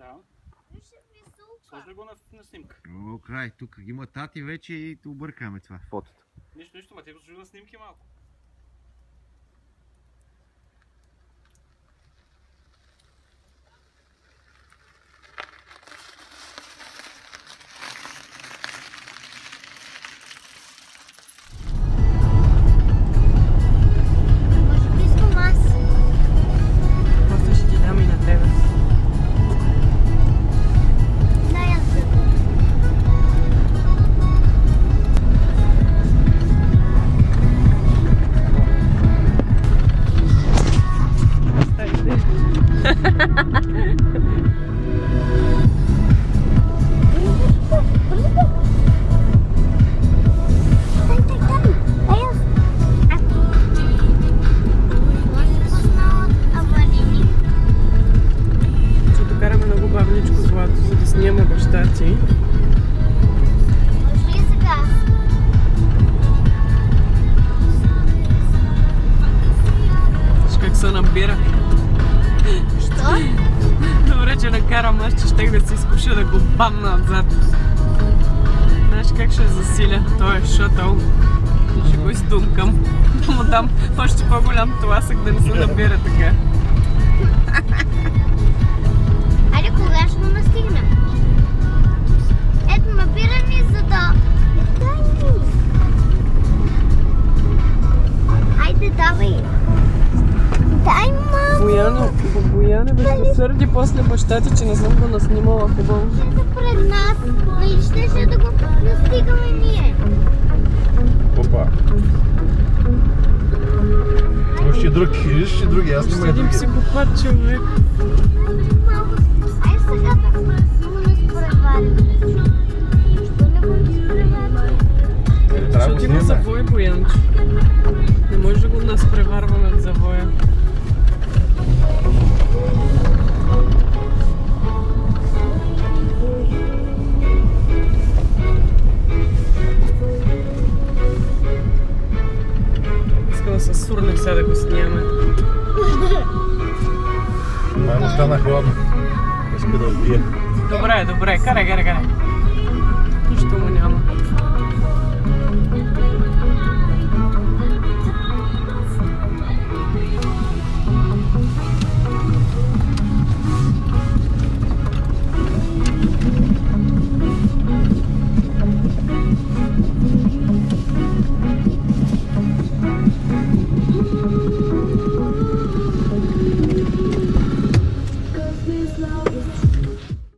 Да. Сложи го на снимка. О, край, тук има тати вече и объркаме това фотото. Нищо, ма ти го сложи на снимки малко. Набира. Що? Добре, че накарам аз, че щех да си изкуша да го бамна отзад. Знаеш как ще засиля този шътъл и ще го издумкам. Да му дам още по-голям тласък да не се набира така. Айде, кога ще го настигнем? Ето, набира ни за да... Айде, давай! Дай, мамо! Бояне беше сърди после баща ти, че не съм го наснимала хубаво. Ще са пред нас, нали ще да го настигаме ние? Опа! Още друг хириш, ще други, аз снимай други. Ще един психопат човек. Айде сега да го разпреварим. Що не го разпреварим? Защото има завой, Боянчо. Не може да го разпреварваме от завоя. Искам да се сурнем сега да го снимаме. Май му стана хладно. Иска да убие. Добре, карай.